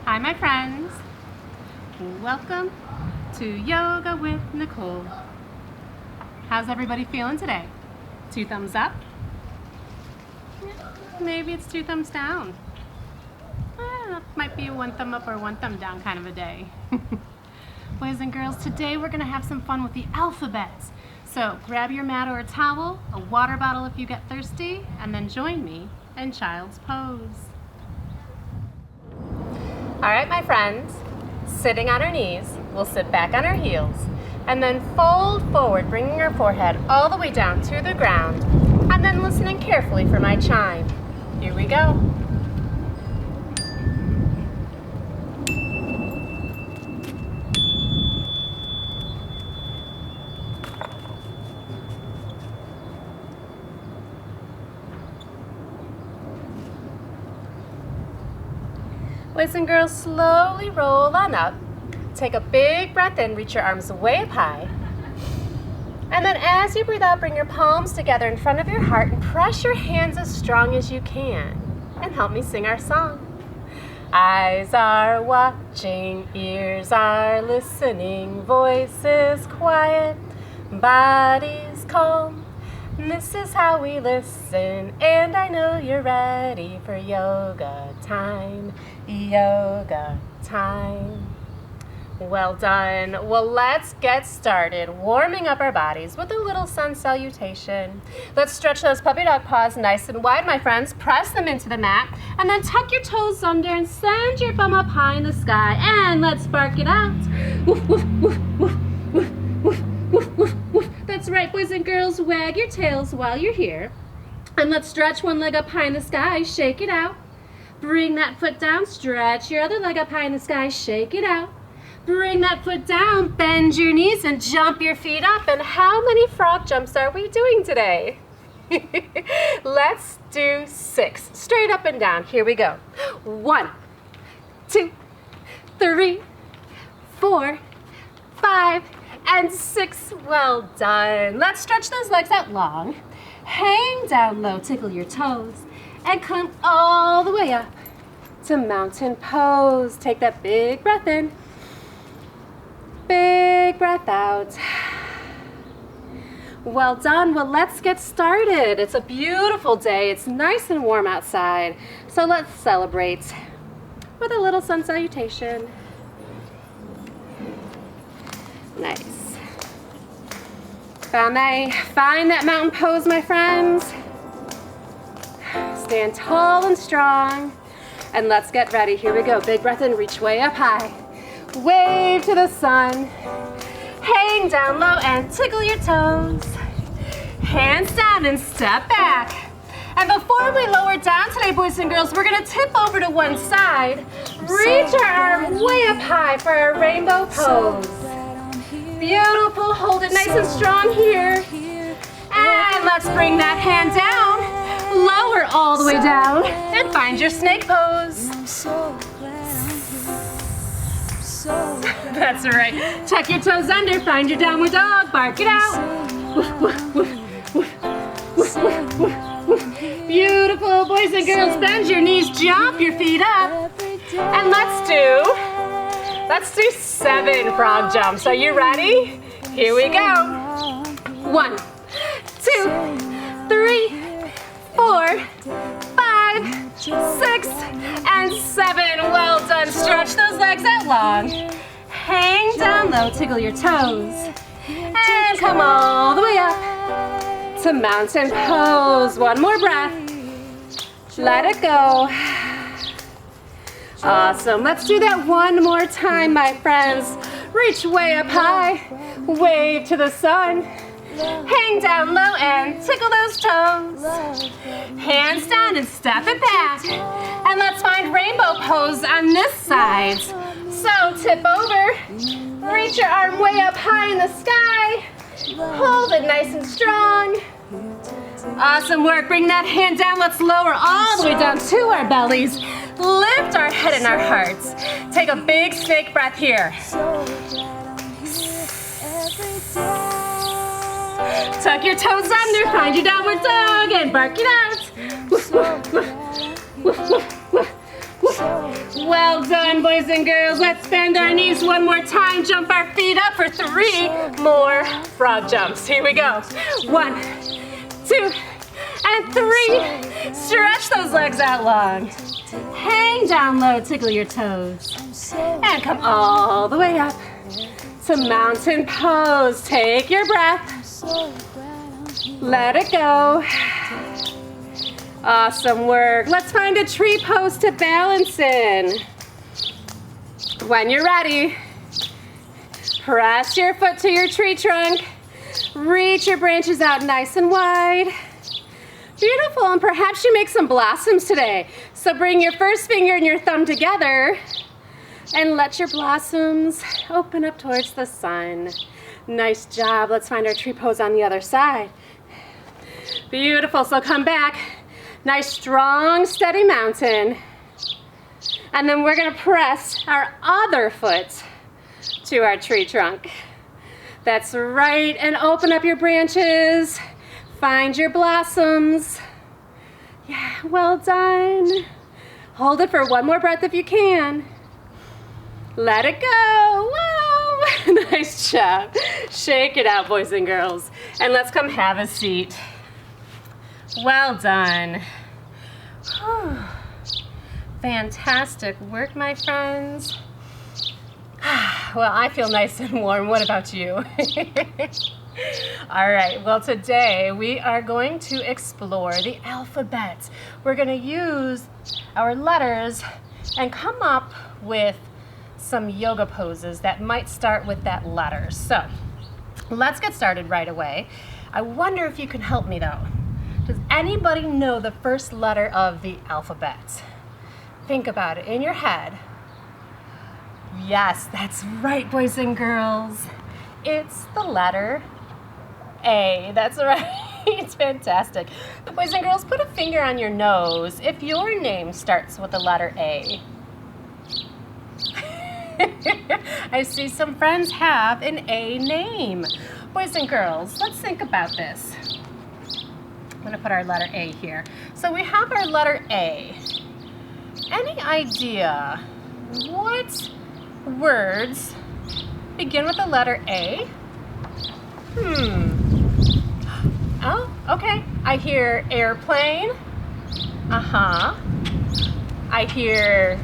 Hi, my friends. Welcome to Yoga with Nicole. How's everybody feeling today? 2 thumbs up? Maybe it's 2 thumbs down. Might be a 1 thumb up or 1 thumb down kind of a day. Boys and girls, today we're going to have some fun with the alphabets. So grab your mat or a towel, a water bottle if you get thirsty, and then join me in child's pose. All right, my friends, sitting on our knees, we'll sit back on our heels and then fold forward, bringing our forehead all the way down to the ground, and then listening carefully for my chime. Here we go. Boys and girls, slowly roll on up. Take a big breath in, reach your arms way up high. And then as you breathe out, bring your palms together in front of your heart and press your hands as strong as you can. And help me sing our song. Eyes are watching, ears are listening, voices quiet, bodies calm. This is how we listen, and I know you're ready for yoga time, yoga time. Well done. Well, let's get started warming up our bodies with a little sun salutation. Let's stretch those puppy dog paws nice and wide, my friends. Press them into the mat, and then tuck your toes under and send your bum up high in the sky, and let's bark it out. Woof, woof, woof, woof, woof, woof, woof, woof, woof. That's right, boys and girls, wag your tails while you're here. And let's stretch one leg up high in the sky, shake it out. Bring that foot down, stretch your other leg up high in the sky, shake it out. Bring that foot down, bend your knees and jump your feet up. And how many frog jumps are we doing today? Let's do 6, straight up and down. Here we go. 1, 2, 3, 4, 5, and 6. Well done. Let's stretch those legs out long. Hang down low, tickle your toes, and come all the way up to mountain pose. Take that big breath in. Big breath out. Well done. Well, let's get started. It's a beautiful day. It's nice and warm outside. So let's celebrate with a little sun salutation. Nice. Find that mountain pose, my friends. Stand tall and strong. And let's get ready. Here we go. Big breath in, reach way up high. Wave to the sun. Hang down low and tickle your toes. Hands down and step back. And before we lower down today, boys and girls, we're going to tip over to one side. Reach our arm way up high for our rainbow pose. Beautiful. Hold it nice and strong here. And let's bring that hand down. Lower all the way down. And find your snake pose. That's right. Tuck your toes under. Find your downward dog. Bark it out. Woof, woof, woof, woof, woof, woof, woof, woof. Beautiful. Boys and girls, bend your knees. Jump your feet up. And let's do 7 frog jumps. Are you ready? Here we go. 1, 2, 3, 4, 5, 6, and 7. Well done. Stretch those legs out long. Hang down low, tickle your toes. And come all the way up to mountain pose. One more breath. Let it go. Awesome. Let's do that one more time, my friends. Reach way up high. Wave to the sun. Hang down low and tickle those toes. Hands down and step it back. And let's find rainbow pose on this side. So tip over. Reach your arm way up high in the sky. Hold it nice and strong. Awesome work. Bring that hand down. Let's lower all the way down to our bellies. Lift our head and our hearts. Take a big snake breath here. Tuck your toes under, find your downward dog, and bark it out. Woof, woof, woof, woof, woof, woof. Well done, boys and girls. Let's bend our knees one more time. Jump our feet up for 3 more frog jumps. Here we go. 1, 2, and 3. Stretch those legs out long. Hang down low, tickle your toes. And come all the way up to mountain pose. Take your breath. Let it go. Awesome work. Let's find a tree pose to balance in. When you're ready, press your foot to your tree trunk. Reach your branches out nice and wide. Beautiful, and perhaps you make some blossoms today. So bring your first finger and your thumb together and let your blossoms open up towards the sun. Nice job. Let's find our tree pose on the other side. Beautiful, so come back. Nice, strong, steady mountain. And then we're gonna press our other foot to our tree trunk. That's right, and open up your branches. Find your blossoms. Yeah, well done. Hold it for one more breath if you can. Let it go. Wow, nice job. Shake it out, boys and girls. And let's come have a seat. Well done. Whew. Fantastic work, my friends. Well, I feel nice and warm. What about you? All right, well, today we are going to explore the alphabet. We're going to use our letters and come up with some yoga poses that might start with that letter. So let's get started right away. I wonder if you can help me though. Does anybody know the first letter of the alphabet? Think about it in your head. Yes, that's right, boys and girls. It's the letter A. That's right. It's fantastic. Boys and girls, put a finger on your nose if your name starts with the letter A. I see some friends have an A name. Boys and girls, let's think about this. I'm going to put our letter A here. So we have our letter A. Any idea what words begin with the letter A? Oh, okay. I hear airplane. I hear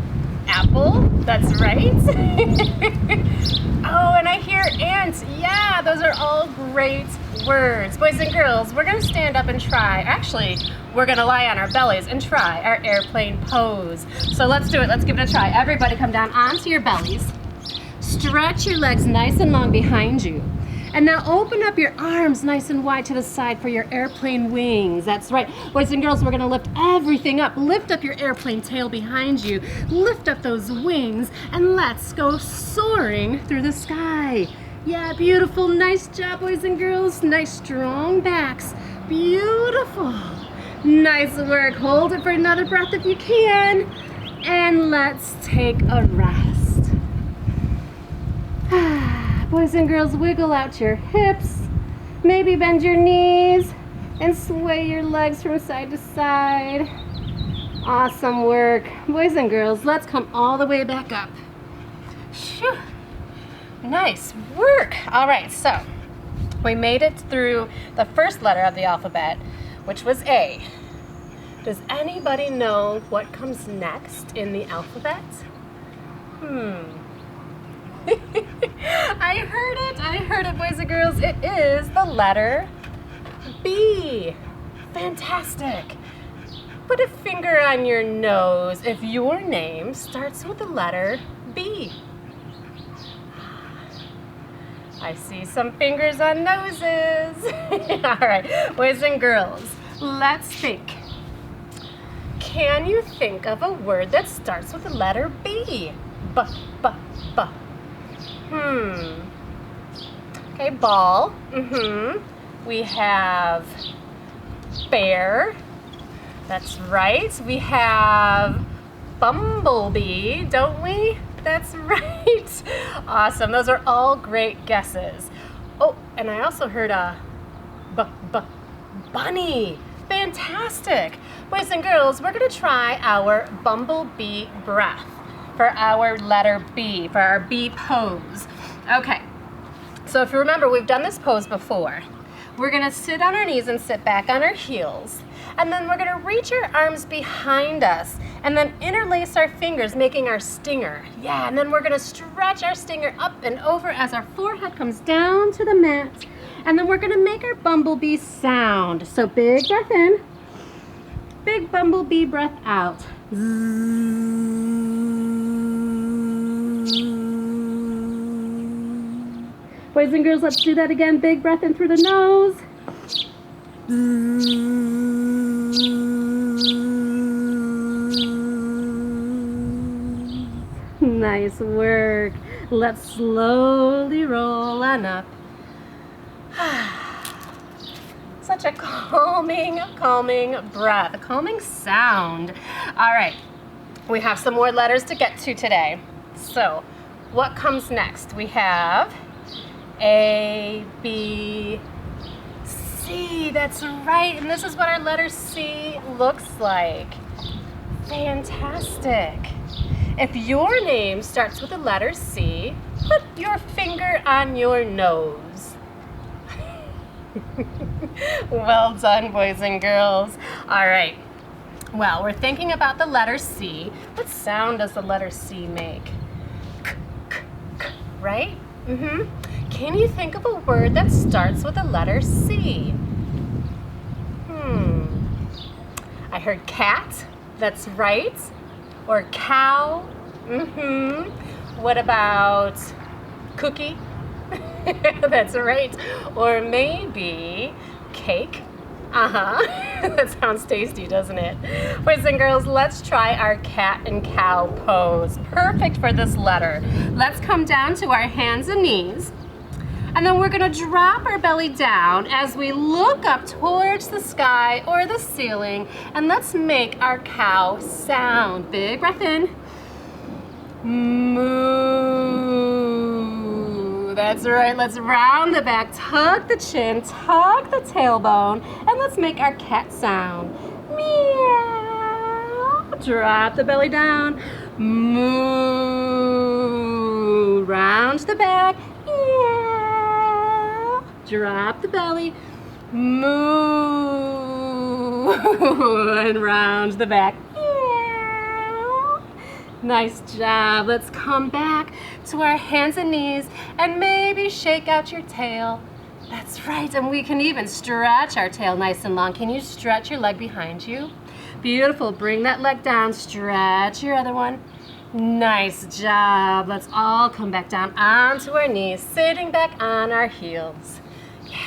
apple. That's right. Oh, and I hear ant. Yeah, those are all great words. Boys and girls, we're going to stand up and try. Actually, we're going to lie on our bellies and try our airplane pose. So let's do it. Let's give it a try. Everybody come down onto your bellies. Stretch your legs nice and long behind you. And now open up your arms nice and wide to the side for your airplane wings. That's right. Boys and girls, we're going to lift everything up. Lift up your airplane tail behind you. Lift up those wings and let's go soaring through the sky. Yeah, beautiful. Nice job, boys and girls. Nice strong backs. Beautiful. Nice work. Hold it for another breath if you can. And let's take a rest. Boys and girls, wiggle out your hips. Maybe bend your knees and sway your legs from side to side. Awesome work. Boys and girls, let's come all the way back up. Phew. Nice work. All right, so we made it through the first letter of the alphabet, which was A. Does anybody know what comes next in the alphabet? I heard it, boys and girls. It is the letter B. Fantastic. Put a finger on your nose if your name starts with the letter B. I see some fingers on noses. All right, boys and girls, let's think. Can you think of a word that starts with the letter B? B. Okay, ball. We have bear. That's right. We have bumblebee, don't we? That's right. Awesome. Those are all great guesses. Oh, and I also heard a bunny. Fantastic. Boys and girls, we're going to try our Bumble Bee Breath. for our letter B, for our B pose. Okay, so if you remember, we've done this pose before. We're gonna sit on our knees and sit back on our heels. And then we're gonna reach our arms behind us and then interlace our fingers, making our stinger. Yeah, and then we're gonna stretch our stinger up and over as our forehead comes down to the mat. And then we're gonna make our bumblebee sound. So big breath in, big bumblebee breath out. Boys and girls, let's do that again. Big breath in through the nose. Nice work. Let's slowly roll on up. Such a calming breath, a calming sound. All right, we have some more letters to get to today. So what comes next? We have A, B, C. That's right, and this is what our letter C looks like. Fantastic. If your name starts with the letter C, put your finger on your nose. Well done, boys and girls. All right. Well, we're thinking about the letter C. What sound does the letter C make? K, k, k, right? Can you think of a word that starts with the letter C? I heard cat. That's right. Or cow. What about cookie? That's right. Or maybe cake. That sounds tasty, doesn't it? Boys and girls, let's try our cat and cow pose. Perfect for this letter. Let's come down to our hands and knees. And then we're gonna drop our belly down as we look up towards the sky or the ceiling. And let's make our cow sound. Big breath in. Moo. That's right, let's round the back, tuck the chin, tuck the tailbone, and let's make our cat sound. Meow. Drop the belly down. Moo. Round the back. Meow. Drop the belly. Moo. And round the back. Nice job. Let's come back to our hands and knees and maybe shake out your tail. That's right, and we can even stretch our tail nice and long. Can you stretch your leg behind you? Beautiful. Bring that leg down. Stretch your other one. Nice job. Let's all come back down onto our knees, sitting back on our heels. Yeah,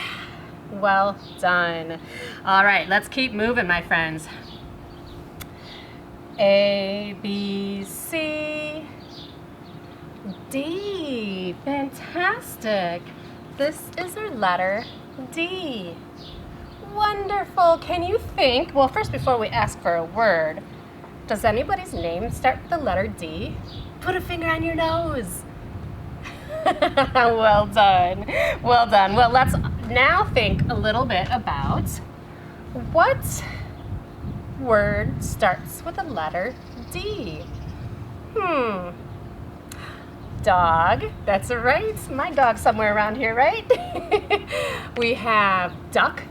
well done. All right, let's keep moving, my friends. A, B, C, D. Fantastic. This is our letter D. Wonderful. Can you think, well, first before we ask for a word, does anybody's name start with the letter D? Put a finger on your nose. Well done. Well done. Well, let's now think a little bit about what word starts with the letter D. Dog. That's right. My dog's somewhere around here, right? We have duck.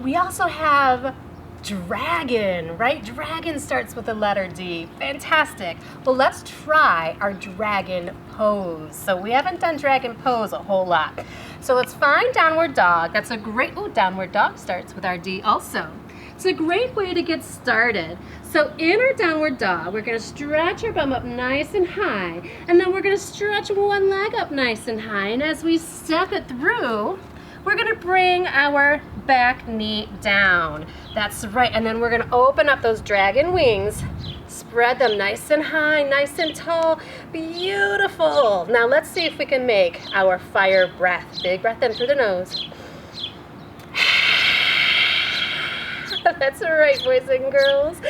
We also have dragon, right? Dragon starts with the letter D. Fantastic. Well, let's try our dragon pose. So we haven't done dragon pose a whole lot. So let's find downward dog. That's a great, downward dog starts with our D also. It's a great way to get started. So in our downward dog, we're gonna stretch our bum up nice and high, and then we're gonna stretch one leg up nice and high, and as we step it through, we're gonna bring our back knee down. That's right, and then we're gonna open up those dragon wings, spread them nice and high, nice and tall. Beautiful. Now let's see if we can make our fire breath. Big breath in through the nose. That's right, boys and girls.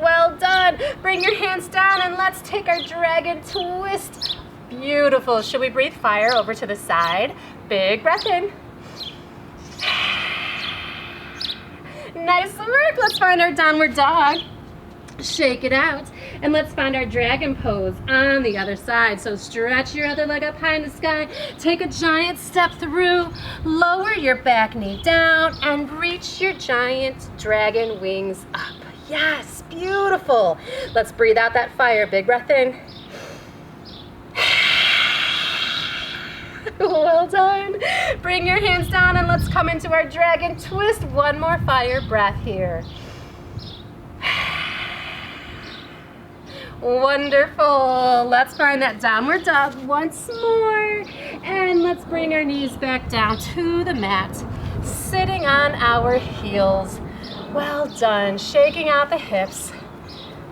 Well done. Bring your hands down and let's take our dragon twist. Beautiful. Should we breathe fire over to the side? Big breath in. Nice work. Let's find our downward dog. Shake it out. And let's find our dragon pose on the other side. So stretch your other leg up high in the sky. Take a giant step through. Lower your back knee down and reach your giant dragon wings up. Yes, beautiful. Let's breathe out that fire. Big breath in. Well done. Bring your hands down and let's come into our dragon twist. One more fire breath here. Wonderful. Let's find that downward dog once more. And let's bring our knees back down to the mat, sitting on our heels. Well done. Shaking out the hips.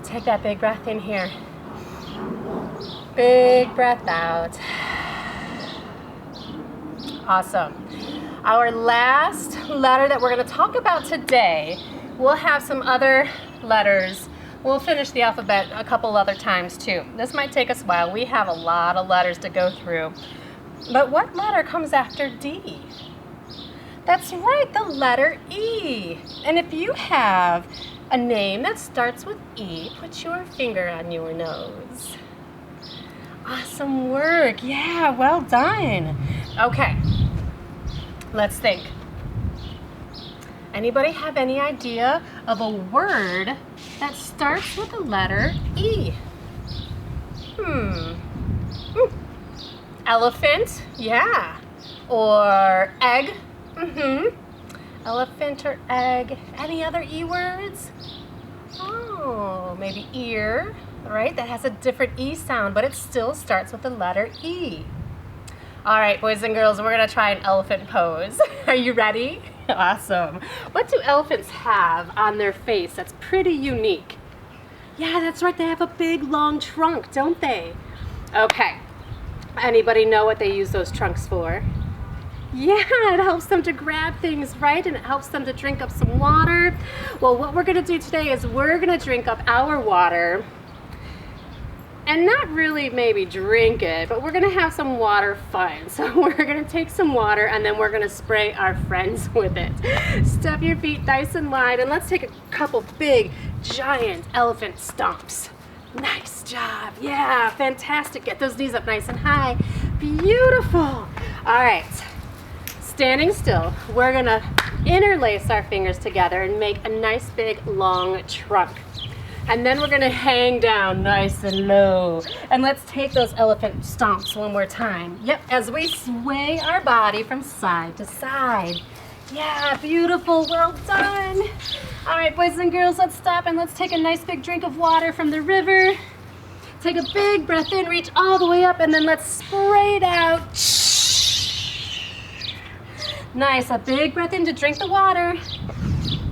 Take that big breath in here. Big breath out. Awesome. Our last letter that we're going to talk about today, we'll have some other letters. We'll finish the alphabet a couple other times too. This might take us a while. We have a lot of letters to go through. But what letter comes after D? That's right, the letter E. And if you have a name that starts with E, put your finger on your nose. Awesome work. Yeah, well done. Okay, let's think. Anybody have any idea of a word that starts with the letter E? Elephant, yeah. Or egg, Elephant or egg. Any other E words? Oh, maybe ear, right? That has a different E sound, but it still starts with the letter E. All right, boys and girls, we're gonna try an elephant pose. Are you ready? Awesome. What do elephants have on their face that's pretty unique? Yeah, that's right, they have a big long trunk, don't they? Okay, anybody know what they use those trunks for? Yeah, it helps them to grab things, right? And it helps them to drink up some water. Well, what we're gonna do today is we're gonna drink up our water and not really maybe drink it, but we're gonna have some water fun. So we're gonna take some water and then we're gonna spray our friends with it. Step your feet nice and wide and let's take a couple big, giant elephant stomps. Nice job, yeah, fantastic. Get those knees up nice and high. Beautiful. All right, standing still, we're gonna interlace our fingers together and make a nice big long trunk. And then we're gonna hang down nice and low. And let's take those elephant stomps one more time. Yep, as we sway our body from side to side. Yeah, beautiful, well done. All right, boys and girls, let's stop and let's take a nice big drink of water from the river. Take a big breath in, reach all the way up, and then let's spray it out. Nice, a big breath in to drink the water.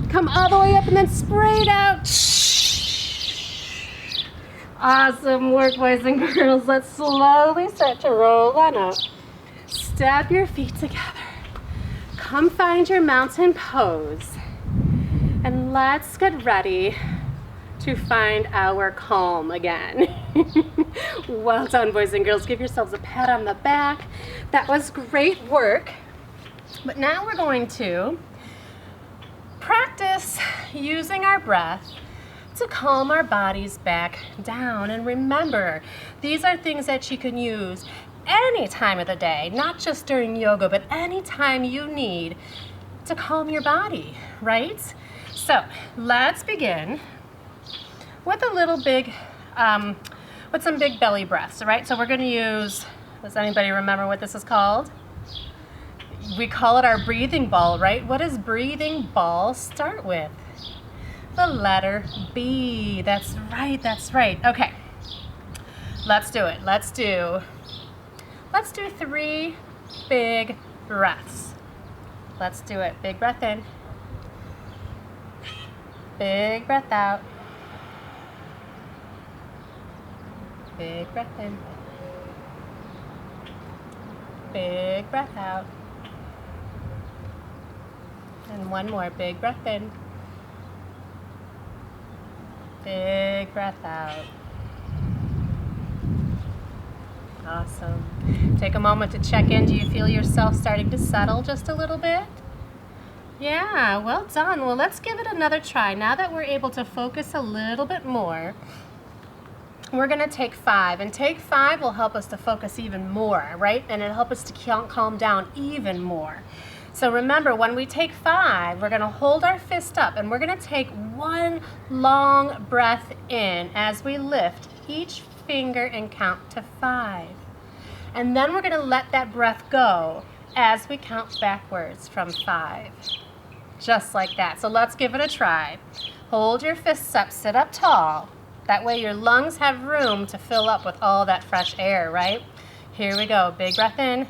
Come all the way up and then spray it out. Awesome work, boys and girls. Let's slowly start to roll on up. Step your feet together. Come find your mountain pose. And let's get ready to find our calm again. Well done, boys and girls. Give yourselves a pat on the back. That was great work. But now we're going to practice using our breath to calm our bodies back down. And remember, these are things that you can use any time of the day, not just during yoga, but any time you need to calm your body, right? So let's begin with with some big belly breaths, all right? So we're gonna use, does anybody remember what this is called? We call it our breathing ball, right? What does breathing ball start with? The letter B. That's right, that's right. Okay, let's do it. Let's do 3 big breaths. Let's do it. Big breath in. Big breath out. Big breath in. Big breath out. And one more. Big breath in. Big breath out. Awesome. Take a moment to check in. Do you feel yourself starting to settle just a little bit? Yeah, well done. Well, let's give it another try. Now that we're able to focus a little bit more, we're going to take 5. And take 5 will help us to focus even more, right? And it'll help us to calm down even more. So remember, when we take 5, we're going to hold our fist up and we're going to take one long breath in as we lift each finger and count to 5. And then we're going to let that breath go as we count backwards from 5. Just like that. So let's give it a try. Hold your fists up, sit up tall. That way your lungs have room to fill up with all that fresh air, right? Here we go. Big breath in.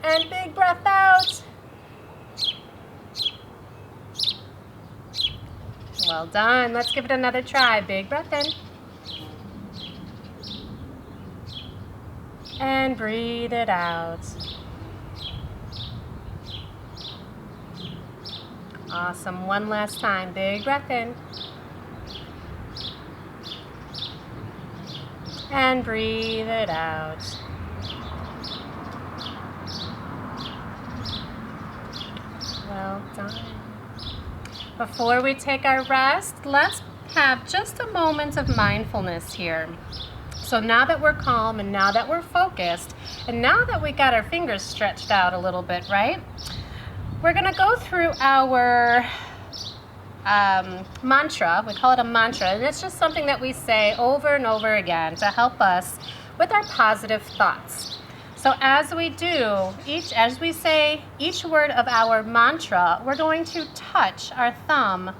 And big breath out. Well done. Let's give it another try. Big breath in. And breathe it out. Awesome. One last time. Big breath in. And breathe it out. Well done. Before we take our rest, let's have just a moment of mindfulness here. So now that we're calm and now that we're focused and now that we got our fingers stretched out a little bit, right? We're going to go through our mantra. We call it a mantra, and it's just something that we say over and over again to help us with our positive thoughts. So as we do, as we say each word of our mantra, we're going to touch our thumb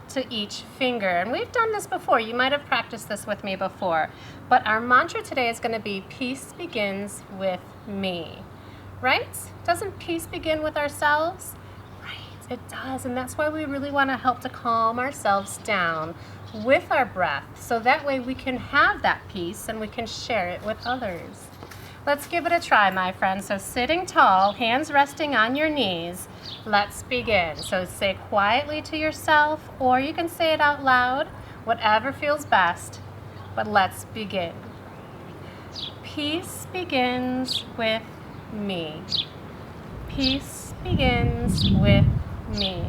to each finger. And we've done this before. You might have practiced this with me before. But our mantra today is going to be peace begins with me. Right? Doesn't peace begin with ourselves? Right, it does. And that's why we really want to help to calm ourselves down with our breath. So that way we can have that peace and we can share it with others. Let's give it a try, my friends. So sitting tall, hands resting on your knees. Let's begin. So say quietly to yourself, or you can say it out loud, whatever feels best. But let's begin. Peace begins with me. Peace begins with me.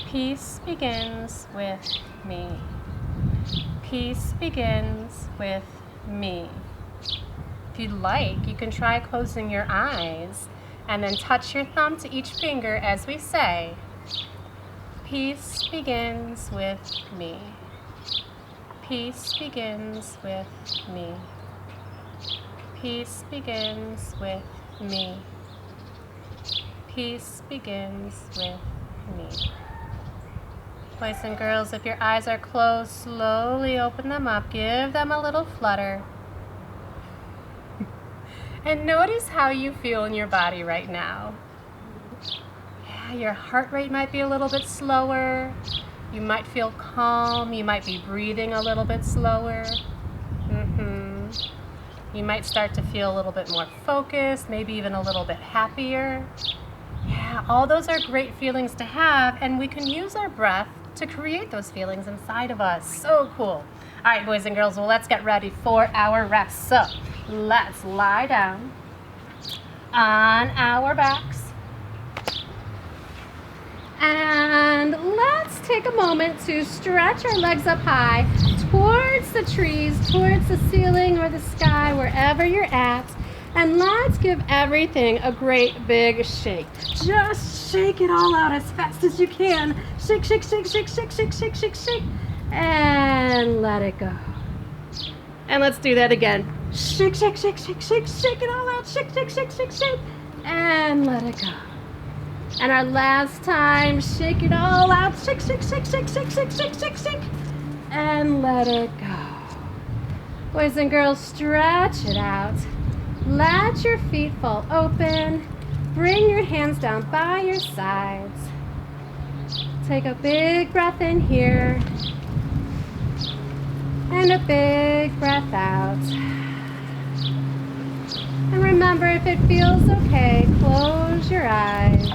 Peace begins with me. Peace begins with me. If you'd like, you can try closing your eyes and then touch your thumb to each finger as we say, peace begins with me. Peace begins with me. Peace begins with me. Peace begins with me. Boys and girls, if your eyes are closed, slowly open them up. Give them a little flutter. And notice how you feel in your body right now. Yeah, your heart rate might be a little bit slower. You might feel calm. You might be breathing a little bit slower. You might start to feel a little bit more focused, maybe even a little bit happier. Yeah, all those are great feelings to have, and we can use our breath to create those feelings inside of us. So cool. All right, boys and girls, well, let's get ready for our rest. So let's lie down on our backs. And let's take a moment to stretch our legs up high towards the trees, towards the ceiling or the sky, wherever you're at. And let's give everything a great big shake. Just shake it all out as fast as you can. Shake, shake, shake, shake, shake, shake, shake, shake, shake. And let it go. And let's do that again. Shake, shake, shake, shake, shake, shake it all out. Shake, shake, shake, shake, shake. And let it go. And our last time, shake it all out. Shake, shake, shake, shake, shake, shake, shake, shake, shake. And let it go. Boys and girls, stretch it out. Let your feet fall open. Bring your hands down by your sides. Take a big breath in here. And a big breath out. And remember, if it feels okay, close your eyes.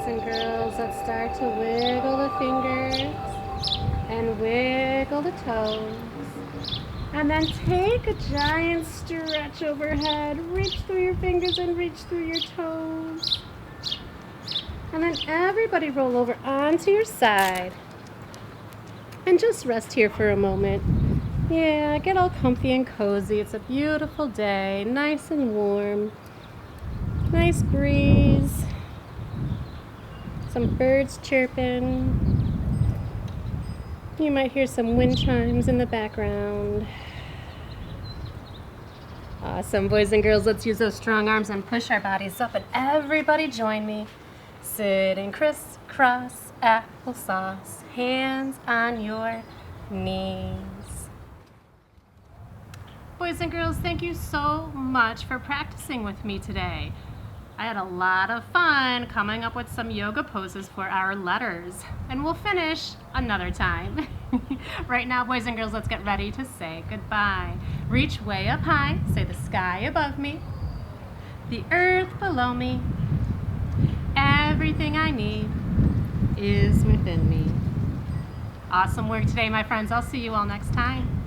and girls, let's start to wiggle the fingers and wiggle the toes. And then take a giant stretch overhead. Reach through your fingers and reach through your toes. And then everybody roll over onto your side. And just rest here for a moment. Yeah, get all comfy and cozy. It's a beautiful day, nice and warm. Nice breeze. Some birds chirping. You might hear some wind chimes in the background. Awesome, boys and girls. Let's use those strong arms and push our bodies up. And everybody join me. Sitting crisscross applesauce. Hands on your knees. Boys and girls, thank you so much for practicing with me today. I had a lot of fun coming up with some yoga poses for our letters, and we'll finish another time. Right now, boys and girls, let's get ready to say goodbye. Reach way up high, say the sky above me, the earth below me, everything I need is within me. Awesome work today, my friends. I'll see you all next time.